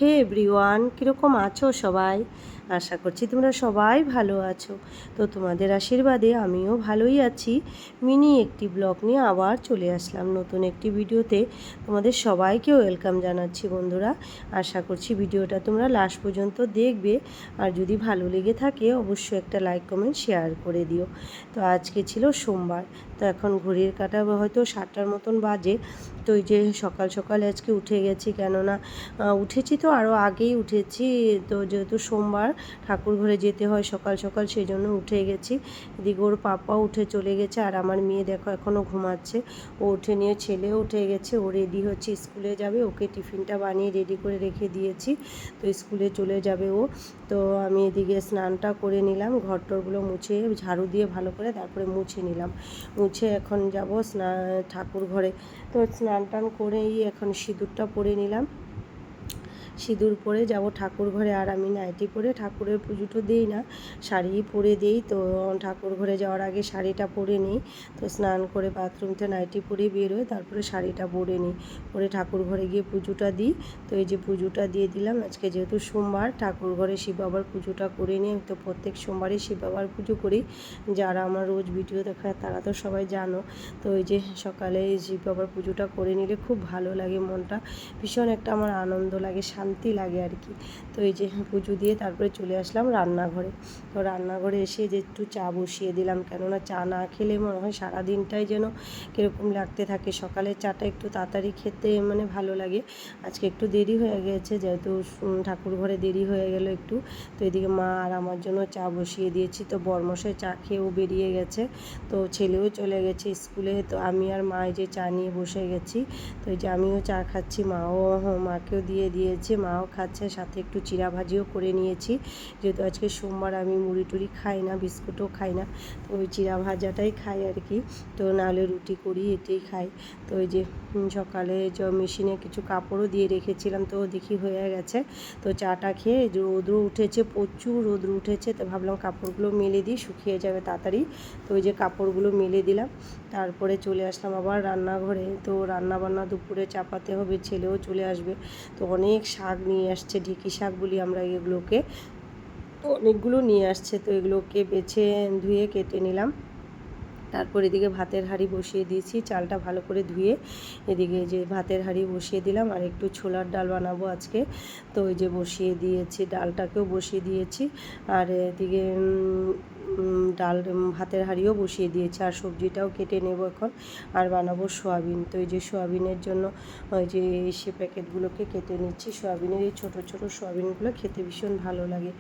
হে everyone, কীরকম আছো সবাই? আশা করছি তোমরা সবাই ভালো আছো। তো তোমাদের আশীর্বাদে আমিও ভালোই আছি। মিনি একটি ব্লগ নিয়ে আবার চলে আসলাম নতুন একটি ভিডিওতে। তোমাদের সবাইকে ওয়েলকাম জানাচ্ছি বন্ধুরা। আশা করছি ভিডিওটা তোমরা লাস্ট পর্যন্ত দেখবে, আর যদি ভালো লেগে থাকে অবশ্যই একটা লাইক কমেন্ট শেয়ার করে দিও। তো আজকে ছিল সোমবার, তো এখন ঘড়ির কাঁটা হয়তো 7টার মতন বাজে। তো এই যে সকাল সকাল আজকে উঠে গেছি, কেননা উঠেছি তো আরও আগেই উঠেছি। তো যেহেতু সোমবার ঠাকুর ঘরে যেতে হয় সকাল সকাল, সেই জন্য উঠে গেছি। এদিকে ওর পাপাও উঠে চলে গেছে, আর আমার মেয়ে দেখো এখনও ঘুমাচ্ছে। ও উঠে নিয়ে ছেলেও উঠে গেছে, ও রেডি হচ্ছে স্কুলে যাবে। ওকে টিফিনটা বানিয়ে রেডি করে রেখে দিয়েছি, তো স্কুলে চলে যাবে ও। তো আমি এদিকে স্নানটা করে নিলাম, ঘরটরগুলো মুছে ঝাড়ু দিয়ে ভালো করে তারপরে মুছে নিলাম। মুছে এখন যাব ঠাকুর ঘরে। তো স্নান টান করেই এখন সিঁদুরটা পরে নিলাম। সিঁদুর পরে যাব ঠাকুর ঘরে, আর আমি নাইটি পরে ঠাকুরের পুজোটা দিই না, শাড়ি পরে দিই। তো ঠাকুর ঘরে যাওয়ার আগে শাড়িটা পরে নিই। তো স্নান করে বাথরুমতে নাইটি পরে বেরোয়, তারপরে শাড়িটা পরে নিই, পরে ঠাকুর ঘরে গিয়ে পুজোটা দিই। তো এই যে পুজোটা দিয়ে দিলাম। আজকে যেহেতু সোমবার, ঠাকুর ঘরে শিব বাবার পুজোটা করে নিই। আমি তো প্রত্যেক সোমবারই শিব বাবার পুজো করি, যারা আমার রোজ ভিডিও দেখায় তারা তো সবাই জানো। তো এই যে সকালে শিব বাবার পুজোটা করে নিলে খুব ভালো লাগে, মনটা ভীষণ একটা আমার আনন্দ লাগে, শান্তি লাগে আর কি। তো এই যে পুজো দিয়ে তারপরে চলে আসলাম রান্নাঘরে। তো রান্নাঘরে এসে যে একটু চা বসিয়ে দিলাম, কেননা চা না খেলে মনে হয় সারাদিনটাই যেন কীরকম লাগতে থাকে। সকালের চাটা একটু তাড়াতাড়ি খেতে মানে ভালো লাগে। আজকে একটু দেরি হয়ে গেছে, যেহেতু ঠাকুর ঘরে দেরি হয়ে গেল একটু। তো এদিকে মা আর আমার জন্য চা বসিয়ে দিয়েছি। তো বরমশাই চা খেয়েও বেরিয়ে গেছে, তো ছেলেও চলে গেছে স্কুলে। তো আমি আর মা এই যে চা নিয়ে বসে গেছি। তো এই যে আমিও চা খাচ্ছি, মাকেও দিয়ে দিয়েছে, মাও খাচ্ছে, সাথে একটু চিড়া ভাজিও করে নিয়েছি। যেহেতু আজকে সোমবার আমি মুড়ি টুড়ি খাই না, বিস্কুটও খাই না, তো ওই চিড়া ভাজাটাই খাই আর কি। তো নাহলে রুটি করি, এটাই খাই। তো ওই যে সকালে মেশিনে কিছু কাপড়ও দিয়ে রেখেছিলাম, তো দেখি হয়ে গেছে। তো চাটা খেয়ে রোদ্রু উঠেছে, প্রচুর রোদ্রু উঠেছে, তো ভাবলাম কাপড়গুলো মেলে দিই, শুকিয়ে যাবে তাড়াতাড়ি। তো ওই যে কাপড়গুলো মেলে দিলাম, তারপরে চলে আসলাম আবার রান্নাঘরে। তো রান্নাবান্না দুপুরে চাপাতে হবে, ছেলেও চলে আসবে। তো অনেক শাক নিয়ে আসছে, ঢেঁকি শাক বলি আমরা এগুলোকে, তো অনেকগুলো নিয়ে আসছে। তো এগুলোকে বেছে ধুয়ে কেটে নিলাম। তারপর এদিকে ভাতের হাঁড়ি বসিয়ে দিয়েছি, চালটা ভালো করে ধুয়ে এদিকে যে ভাতের হাঁড়ি বসিয়ে দিলাম, আর একটু ছোলার ডাল বানাবো আজকে। তো ওই যে বসিয়ে দিয়েছি, ডালটাকেও বসিয়ে দিয়েছি, আর এদিকে ভাতের হাঁড়িও বসিয়ে দিয়েছি, আর সবজিটাও কেটে নেব এখন, আর বানাবো সোয়াবিন। তো এই যে সোয়াবিনের জন্য ওই যে সে প্যাকেটগুলোকে কেটে নিচ্ছি। সোয়াবিনের এই ছোটো ছোটো সোয়াবিনগুলো খেতে ভীষণ ভালো লাগে,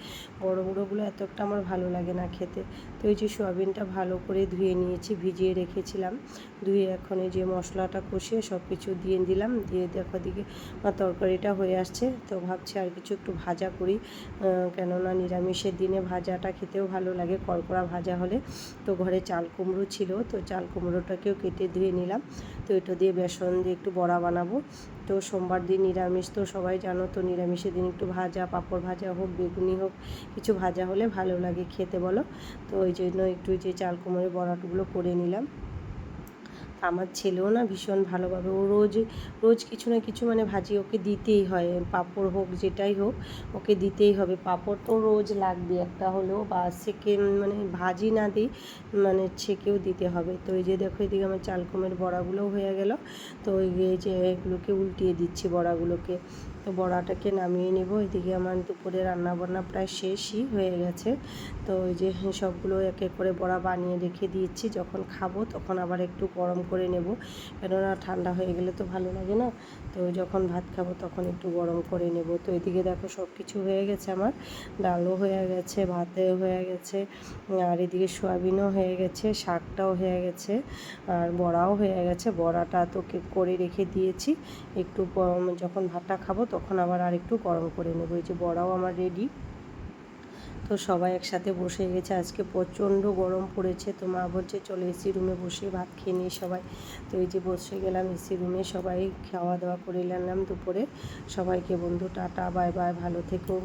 বড়ো বড়োগুলো এত একটা আমার ভালো লাগে না খেতে। তো এই যে সোয়াবিনটা ভালো করে ধুয়ে নিয়েছি, ভিজিয়ে রেখেছিলাম। ধুয়ে এখন এই যে মশলাটা কষিয়ে সব কিছু দিয়ে দিলাম, দিয়ে দেখো দিকে তরকারিটা হয়ে আসছে। তো ভাবছি আর কিছু একটু ভাজা করি, কেননা নিরামিষের দিনে ভাজাটা খেতেও ভালো লাগে, কড়কড়া ভাজা হলে। তো ঘরে চাল কুমড়ো ছিল, তো চাল কুমড়োটাকেও কেটে ধুয়ে নিলাম। তো এটা দিয়ে বেসন দিয়ে একটু বড়া বানাবো। তো সোমবার দিন নিরামিষ, তো সবাই জানো, তো নিরামিষের দিন একটু ভাজা, পাঁপড় ভাজা হোক, বেগুনি হোক, কিছু ভাজা হলে ভালো লাগে খেতে, বলো। তো ওই জন্য একটু যে চাল কুমড়োর বড়াগুলো করে নিলাম। আমার ছেলেও না ভীষণ ভালোভাবে, ও রোজ রোজ কিছু না কিছু মানে ভাজি ওকে দিতেই হয়, পাঁপড় হোক যেটাই হোক ওকে দিতেই হবে। পাঁপড় তো রোজ লাগবে একটা হলেও, বা সেকে মানে ভাজি না দিই মানে ছেঁকেও দিতে হবে। তো এই যে দেখো এদিকে আমার চাল কুমড়োর বড়াগুলোও হয়ে গেল। তো এই যে এগুলোকে উল্টিয়ে দিচ্ছি বড়াগুলোকে। তো বড়াটাকে নামিয়ে নেব। এদিকে আমার দুপুরে রান্নাবান্না প্রায় শেষই হয়ে গেছে। তো ওই যে সবগুলো এক এক করে বড়া বানিয়ে রেখে দিয়েছি, যখন খাবো তখন আবার একটু গরম করে নেব, কেননা ঠান্ডা হয়ে গেলে তো ভালো লাগে না। তো যখন ভাত খাবো তখন একটু গরম করে নেব। তো এদিকে দেখো সব কিছু হয়ে গেছে আমার, ডালও হয়ে গেছে, ভাতে হয়ে গেছে, আর এদিকে সয়াবিনও হয়ে গেছে, শাকটাও হয়ে গেছে, আর বড়াও হয়ে গেছে। বড়াটা তো করে রেখে দিয়েছি, একটু যখন ভাতটা খাবো তখন আবার আর একটু গরম করে নেব। এই যে বড়াও আমার রেডি। তো সবাই একসাথে বসে গেছে, আজকে প্রচণ্ড গরম পড়েছে। তো মা বলছে চলো এসি রুমে বসে ভাত খেয়ে নিই সবাই। তো এই যে বসে গেলাম এসি রুমে, সবাই খাওয়া দাওয়া করে নিলাম দুপুরে। সবাইকে বন্ধু টাটা, বাই বাই, ভালো থেকো।